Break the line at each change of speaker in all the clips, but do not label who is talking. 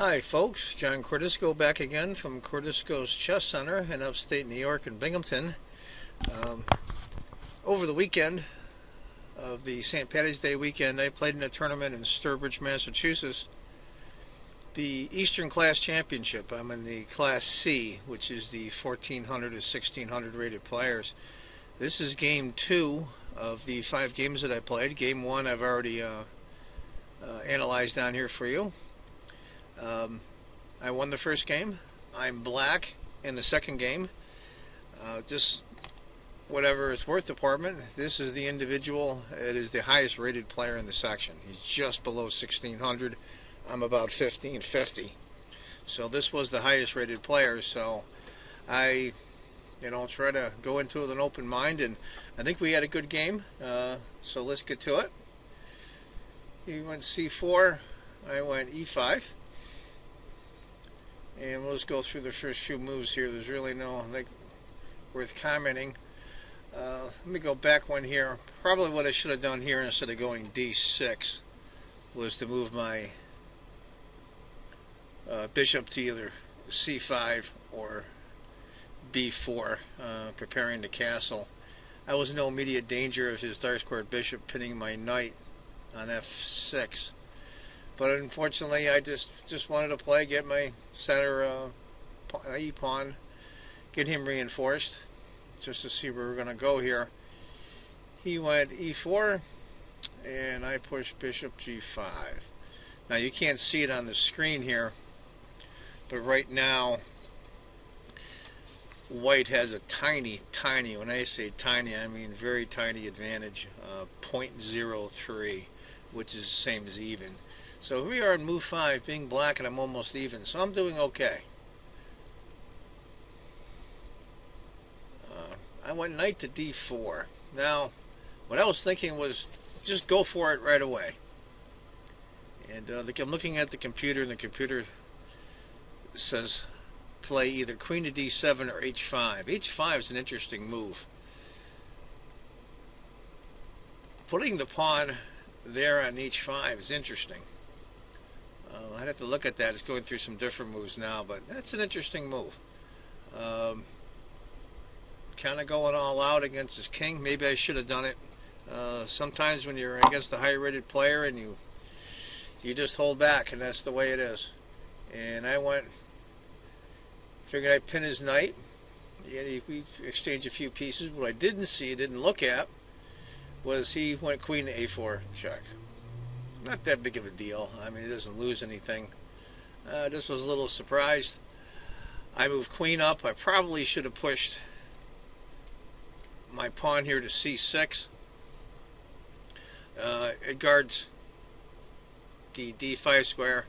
Hi folks, John Cordisco back again from Cordisco's Chess Center in upstate New York in Binghamton. Um, Over the weekend of the St. Patty's Day weekend, I played in a tournament in Sturbridge, Massachusetts, the Eastern Class Championship. I'm in the Class C, which is the 1400 to 1600 rated players. This is game 2 of the 5 games that I played. Game 1 I've already analyzed down here for you. I won the first game. I'm black in the second game. Just whatever it's worth department. This is the individual. It is the highest rated player in the section. He's just below 1600. I'm about 1550. So this was the highest rated player. So I try to go into it with an open mind, and I think we had a good game. So let's get to it. He went c4. I went e5. And we'll just go through the first few moves here. There's really no worth commenting. Let me go back one here. Probably what I should have done here instead of going d6 was to move my bishop to either c5 or b4, preparing to castle. I was in no immediate danger of his dark-squared bishop pinning my knight on f6. But unfortunately, I just wanted to play, get my center e-pawn, get him reinforced, just to see where we're going to go here. He went e4, and I pushed bishop g5. Now, you can't see it on the screen here, but right now, white has a tiny, when I say tiny, I mean very tiny advantage, 0.03, which is the same as even. So we are in move 5, being black, and I'm almost even. So I'm doing okay. I went knight to d4. Now, what I was thinking was just go for it right away. And I'm looking at the computer, and the computer says play either queen to d7 or h5. h5 is an interesting move. Putting the pawn there on h5 is interesting. I'd have to look at that. It's going through some different moves now, but that's an interesting move. Kind of going all out against his king. Maybe I should have done it. Sometimes when you're against a high-rated player and you just hold back, and that's the way it is. And I figured I'd pin his knight. We exchanged a few pieces. What I didn't look at, was he went queen to a4 check. Not that big of a deal. I mean, he doesn't lose anything. Just was a little surprised. I moved queen up. I probably should have pushed my pawn here to c6. It guards the d5 square.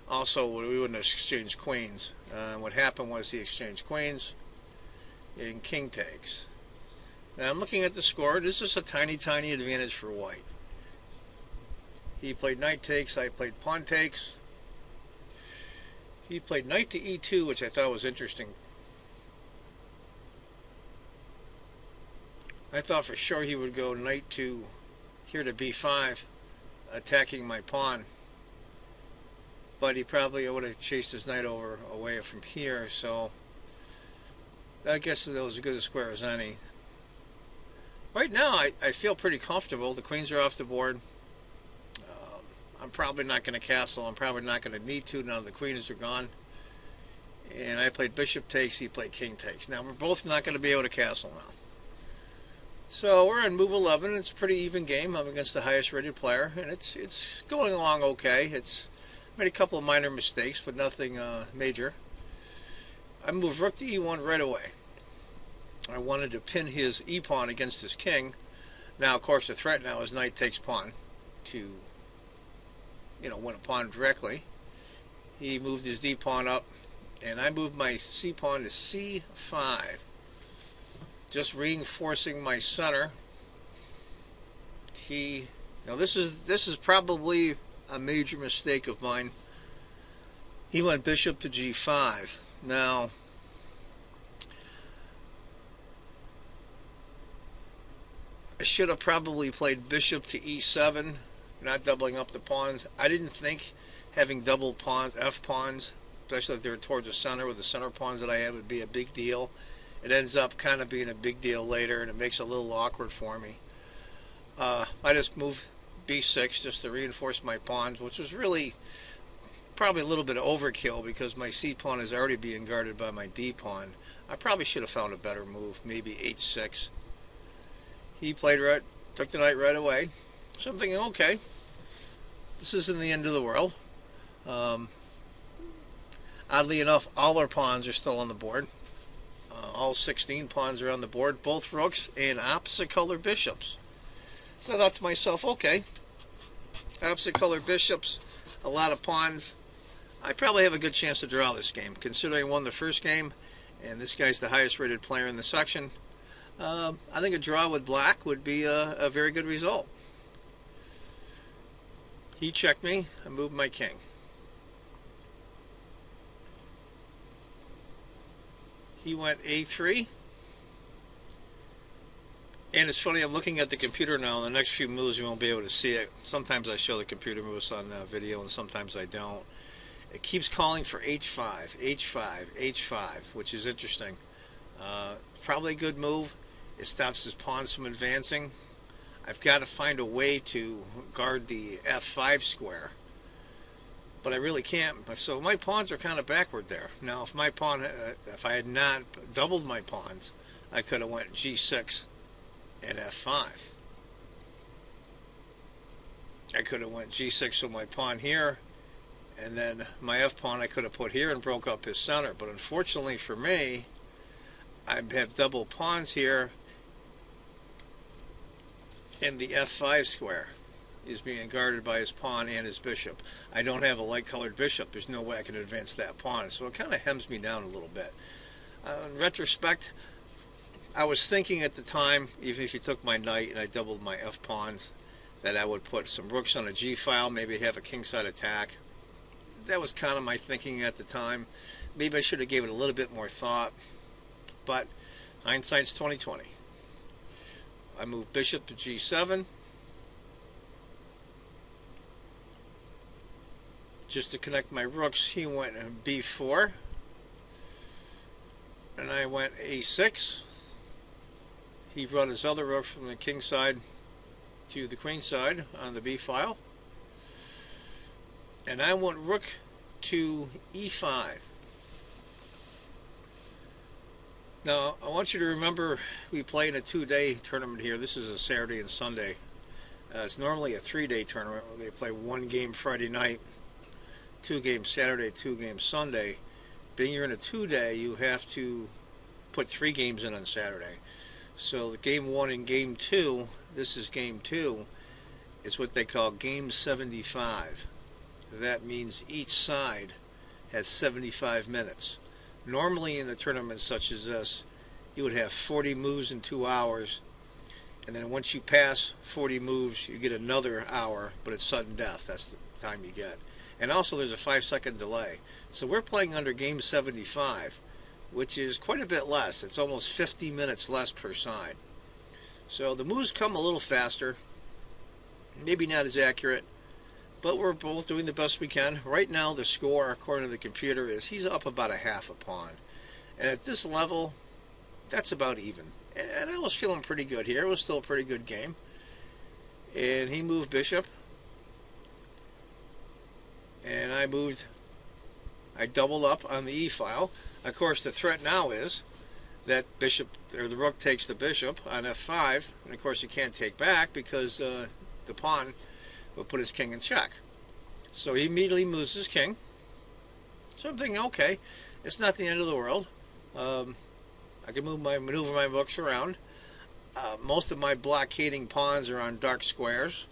Also, we wouldn't have exchanged queens. What happened was he exchanged queens, and king takes. Now I'm looking at the score. This is a tiny advantage for white. He played knight takes, I played pawn takes. He played knight to e2, which I thought was interesting. I thought for sure he would go knight to here to b5, attacking my pawn. But he probably would have chased his knight away from here, so I guess that was as good a square as any. Right now, I feel pretty comfortable. The queens are off the board. I'm probably not going to castle. I'm probably not going to need to now the queens are gone. And I played bishop takes, he played king takes. Now we're both not going to be able to castle now. So we're in move 11. It's a pretty even game. I'm against the highest rated player, and it's going along okay. It's made a couple of minor mistakes, but nothing major. I moved rook to e1 right away. I wanted to pin his e-pawn against his king. Now, of course, the threat now is knight takes pawn to win a pawn directly. He moved his d-pawn up, and I moved my c-pawn to c5, just reinforcing my center. This is probably a major mistake of mine. He went bishop to g5. Now, I should have probably played bishop to e7, not doubling up the pawns. I didn't think having double pawns, F pawns, especially if they're towards the center with the center pawns that I have, would be a big deal. It ends up kind of being a big deal later, and it makes it a little awkward for me. I just moved B6 just to reinforce my pawns, which was really probably a little bit of overkill because my C pawn is already being guarded by my D pawn. I probably should have found a better move, maybe H6. He played right, took the knight right away. So I'm thinking, okay, this isn't the end of the world. Oddly enough, all our pawns are still on the board. All 16 pawns are on the board, both rooks and opposite color bishops. So I thought to myself, okay, opposite color bishops, a lot of pawns. I probably have a good chance to draw this game, considering I won the first game, and this guy's the highest rated player in the section. I think a draw with black would be a very good result. He checked me, I moved my king. He went A3. And it's funny, I'm looking at the computer now, and the next few moves you won't be able to see it. Sometimes I show the computer moves on video, and sometimes I don't. It keeps calling for H5, H5, H5, which is interesting. Probably a good move. It stops his pawns from advancing. I've got to find a way to guard the F5 square, but I really can't. So my pawns are kind of backward there. Now, if my pawn, if I had not doubled my pawns, I could have went G6 and F5. I could have went G6 with my pawn here, and then my F pawn I could have put here and broke up his center. But unfortunately for me, I have double pawns here, and the F5 square is being guarded by his pawn and his bishop. I don't have a light colored bishop. There's no way I can advance that pawn, so it kind of hems me down a little bit. In retrospect, I was thinking at the time, even if you took my knight and I doubled my F pawns, that I would put some rooks on a G file, maybe have a kingside attack. That was kind of my thinking at the time. Maybe I should have gave it a little bit more thought, but hindsight's 20/20. I moved bishop to G7 just to connect my rooks. He went B4, and I went A6. He brought his other rook from the king side to the queen side on the B file. And I went rook to E5. Now, I want you to remember we play in a 2-day tournament here. This is a Saturday and Sunday. It's normally a 3-day tournament where they play 1 game Friday night, 2 games Saturday, 2 games Sunday. Being you're in a 2-day, you have to put 3 games in on Saturday. So game 1 and game 2, this is game 2, is what they call game 75. That means each side has 75 minutes. Normally in the tournaments such as this, you would have 40 moves in 2 hours, and then once you pass 40 moves, you get another hour, but it's sudden death. That's the time you get. And also there's a 5-second delay. So we're playing under game 75, which is quite a bit less. It's almost 50 minutes less per side. So the moves come a little faster, maybe not as accurate, but we're both doing the best we can. Right now the score, according to the computer, is he's up about a half a pawn. And at this level, that's about even. And I was feeling pretty good here. It was still a pretty good game. And he moved bishop. And I doubled up on the E file. Of course, the threat now is that bishop, or the rook takes the bishop on F5, and of course you can't take back because the pawn will put his king in check. So he immediately moves his king. So I'm thinking, okay, it's not the end of the world. I can maneuver my rooks around. Most of my blockading pawns are on dark squares.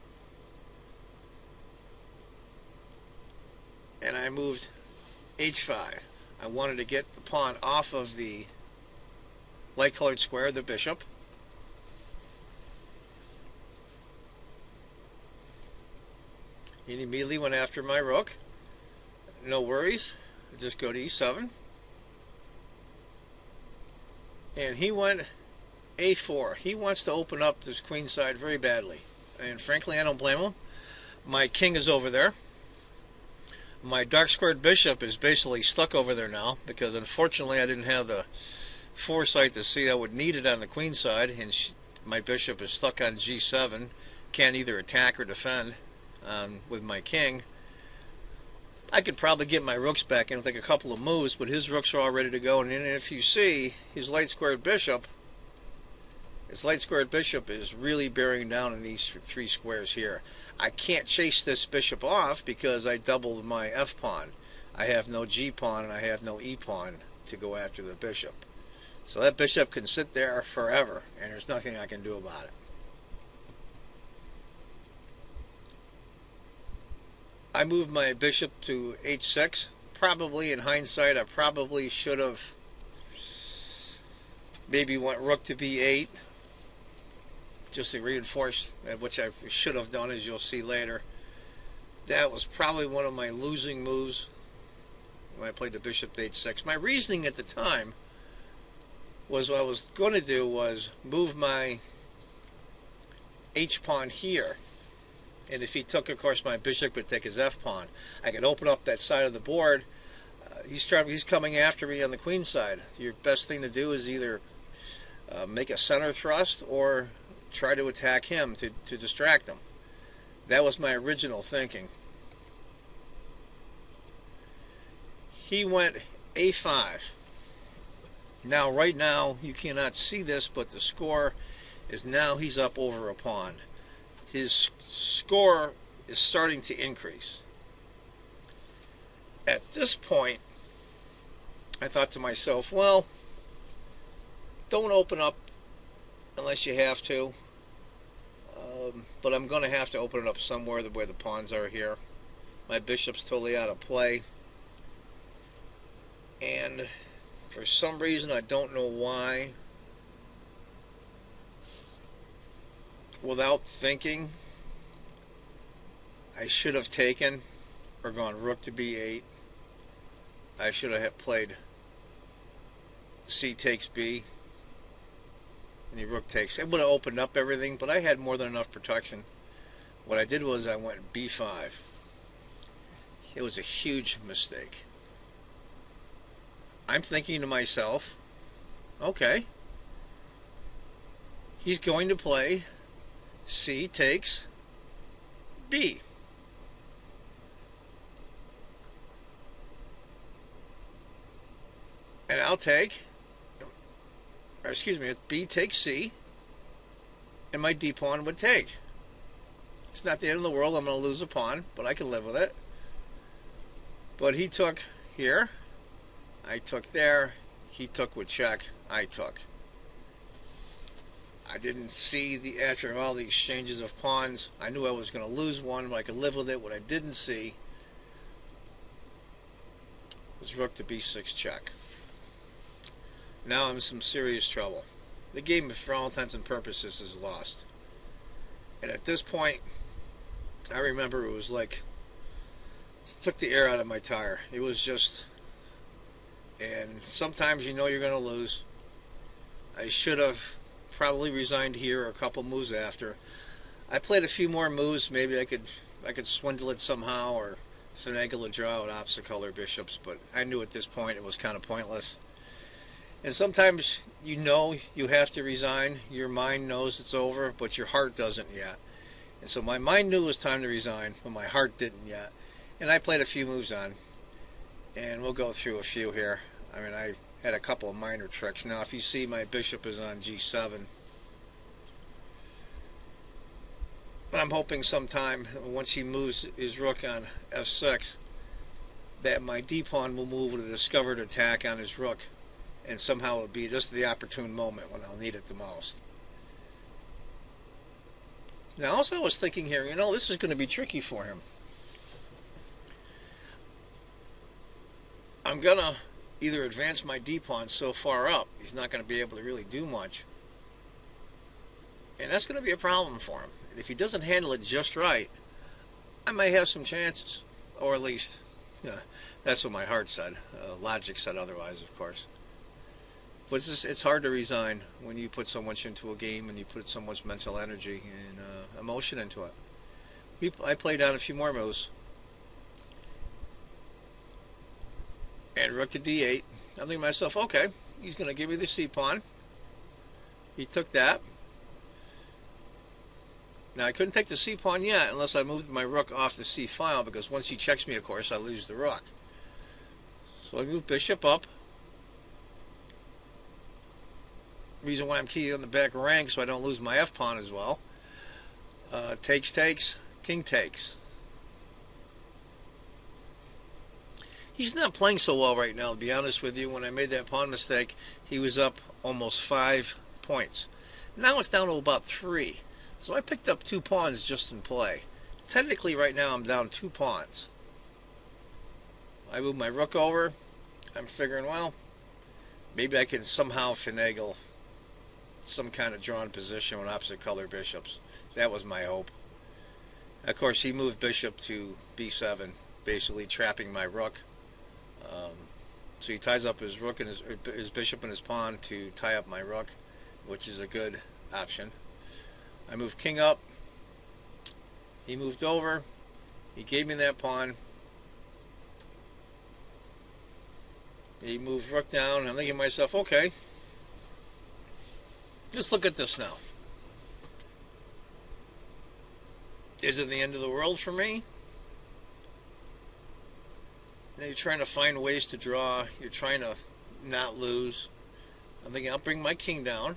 And I moved H5. I wanted to get the pawn off of the light colored square, the bishop. He immediately went after my rook. No worries. Just go to E7. And he went A4. He wants to open up this queen side very badly. And frankly, I don't blame him. My king is over there. My dark squared bishop is basically stuck over there now because unfortunately I didn't have the foresight to see I would need it on the queen side, and my bishop is stuck on g7, can't either attack or defend with my king. I could probably get my rooks back in with like a couple of moves, but his rooks are all ready to go. And if you see his light squared bishop is really bearing down in these 3 squares here. I can't chase this bishop off because I doubled my f pawn. I have no g pawn and I have no e pawn to go after the bishop. So that bishop can sit there forever, and there's nothing I can do about it. I moved my bishop to h6. Probably in hindsight, I probably should have maybe went rook to b8 just to reinforce, which I should have done, as you'll see later. That was probably one of my losing moves when I played the bishop to h6. My reasoning at the time was what I was going to do was move my h pawn here, and if he took, of course, my bishop would take his f pawn. I could open up that side of the board. He's coming after me on the queen side. Your best thing to do is either make a center thrust or try to attack him to distract him. That was my original thinking. He went a5. Now, right now, you cannot see this, but the score is now he's up over a pawn. His score is starting to increase. At this point, I thought to myself, well, don't open up unless you have to. But I'm going to have to open it up somewhere where the pawns are here. My bishop's totally out of play. And for some reason, I don't know why, without thinking, I should have taken or gone rook to b8. I should have played c takes b, and the rook takes. It would have opened up everything, but I had more than enough protection. What I did was I went b5. It was a huge mistake. I'm thinking to myself, okay, he's going to play c takes b. And I'll take, or excuse me, b takes c, and my d pawn would take. It's not the end of the world. I'm going to lose a pawn, but I can live with it. But he took here, I took there, he took with check, I took. I didn't see after all the exchanges of pawns, I knew I was going to lose one, but I could live with it. What I didn't see was rook to b6 check. Now I'm in some serious trouble. The game, for all intents and purposes, is lost. And at this point, I remember it was like, it took the air out of my tire. It was just, and sometimes you know you're going to lose. I should have probably resigned here or a couple moves after. I played a few more moves. Maybe I could swindle it somehow or finagle a draw with opposite color bishops, but I knew at this point it was kind of pointless. And sometimes you know you have to resign. Your mind knows it's over, but your heart doesn't yet. And so my mind knew it was time to resign, but my heart didn't yet. And I played a few moves on. And we'll go through a few here. I mean, I had a couple of minor tricks. Now, if you see, my bishop is on g7. But I'm hoping sometime, once he moves his rook on f6, that my d-pawn will move with a discovered attack on his rook. And somehow it'll be just the opportune moment when I'll need it the most. Now, also I was thinking here, you know, this is going to be tricky for him. I'm going to either advance my d-pawn so far up, he's not going to be able to really do much. And that's going to be a problem for him. And if he doesn't handle it just right, I may have some chances. Or at least, that's what my heart said. Logic said otherwise, of course. But it's hard to resign when you put so much into a game and you put so much mental energy and emotion into it. I played down a few more moves. and rook to d8. I'm thinking to myself, okay, he's going to give me the c-pawn. He took that. Now, I couldn't take the c-pawn yet unless I moved my rook off the c-file, because once he checks me, of course, I lose the rook. So I move bishop up. Reason why I'm keying on the back rank so I don't lose my f-pawn as well. Takes, king takes. He's not playing so well right now, to be honest with you. When I made that pawn mistake, he was up almost 5 points. Now it's down to about 3. So I picked up 2 pawns just in play. Technically, right now, I'm down 2 pawns. I move my rook over. I'm figuring, well, maybe I can somehow finagle some kind of drawn position with opposite color bishops. That was my hope. Of course, he moved bishop to b7, basically trapping my rook. So he ties up his rook and his bishop and his pawn to tie up my rook, which is a good option. I moved king up. He moved over. He gave me that pawn. He moved rook down. I'm thinking to myself, okay, just look at this now. Is it the end of the world for me? Now you're trying to find ways to draw. You're trying to not lose. I'm thinking I'll bring my king down.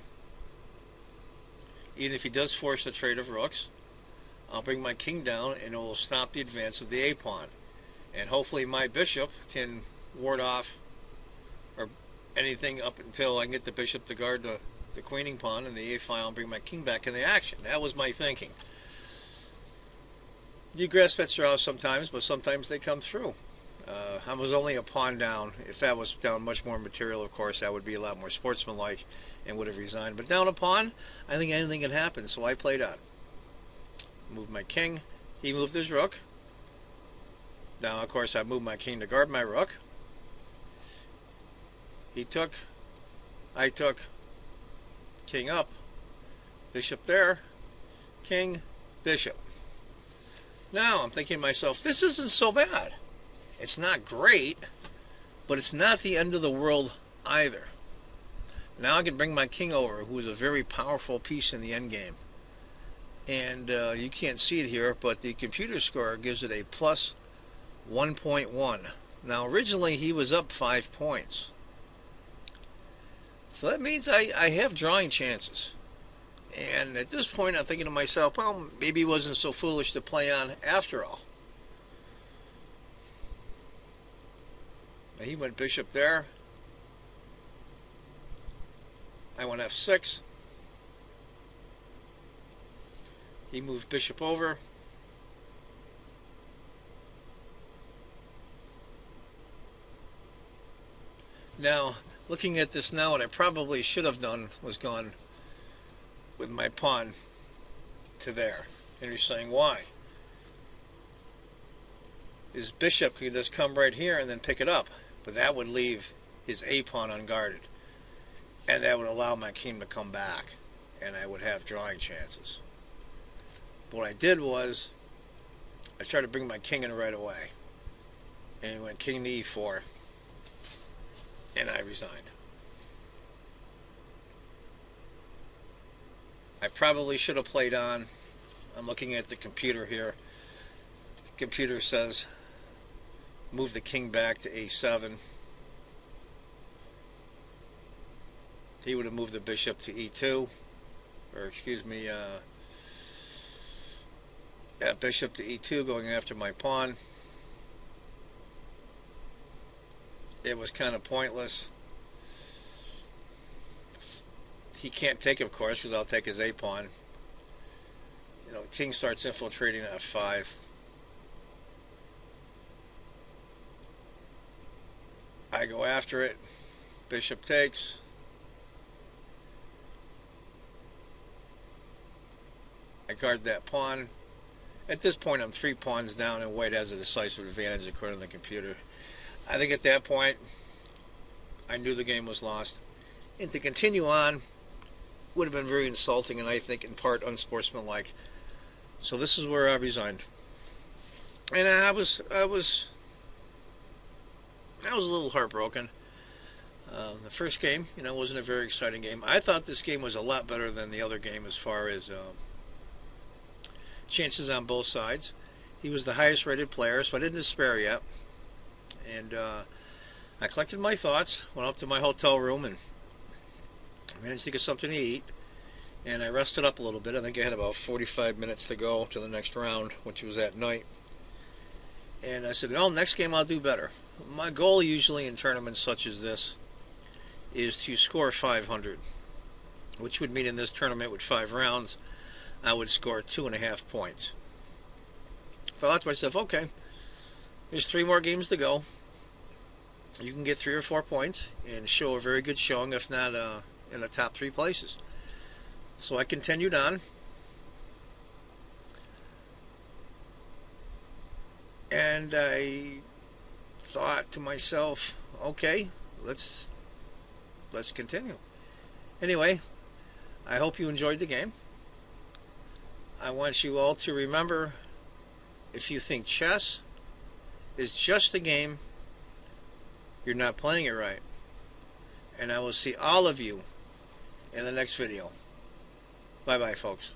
Even if he does force a trade of rooks, I'll bring my king down and it will stop the advance of the a-pawn. And hopefully my bishop can ward off or anything up until I can get the bishop to guard the queening pawn and the a-file and bring my king back in the action. That was my thinking. You grasp at straws sometimes, but sometimes they come through. I was only a pawn down. If that was down much more material, of course, that would be a lot more sportsmanlike and would have resigned. But down a pawn, I think anything can happen, so I played on. Moved my king. He moved his rook. Now, of course, I moved my king to guard my rook. He took. I took. King up. Bishop there. King. Bishop. Now, I'm thinking to myself, this isn't so bad. It's not great, but it's not the end of the world either. Now I can bring my king over, who is a very powerful piece in the endgame. And you can't see it here, but the computer score gives it a plus 1.1. Now originally he was up 5 points. So that means I have drawing chances. And at this point I'm thinking to myself, well, maybe he wasn't so foolish to play on after all. He went bishop there. I went f6. He moved bishop over. Now, looking at this now, what I probably should have done was gone with my pawn to there. And you're saying, why? His bishop could just come right here and then pick it up. But that would leave his a-pawn unguarded. And that would allow my king to come back. And I would have drawing chances. But what I did was, I tried to bring my king in right away. And he went king to e4. And I resigned. I probably should have played on. I'm looking at the computer here. The computer says move the king back to a7. He would have moved the bishop to e2, or excuse me, bishop to e2, going after my pawn. It was kind of pointless. He can't take, of course, because I'll take his a-pawn. You know, king starts infiltrating f5. I go after it. Bishop takes. I guard that pawn. At this point, I'm 3 pawns down, and white has a decisive advantage according to the computer. I think at that point, I knew the game was lost. And to continue on would have been very insulting, and I think in part unsportsmanlike. So this is where I resigned. And I was I was a little heartbroken. The first game, wasn't a very exciting game. I thought this game was a lot better than the other game as far as chances on both sides. He was the highest rated player, so I didn't despair yet. And I collected my thoughts, went up to my hotel room, and managed to get something to eat. And I rested up a little bit. I think I had about 45 minutes to go to the next round, which was at night. And I said, next game I'll do better. My goal usually in tournaments such as this is to score 500, which would mean in this tournament with 5 rounds, I would score 2.5 points. I thought to myself, okay, there's 3 more games to go. You can get 3 or 4 points and show a very good showing, if not in the top 3 places. So I continued on. And I thought to myself, okay, let's continue. Anyway, I hope you enjoyed the game. I want you all to remember, if you think chess is just a game, you're not playing it right. And I will see all of you in the next video. Bye-bye, folks.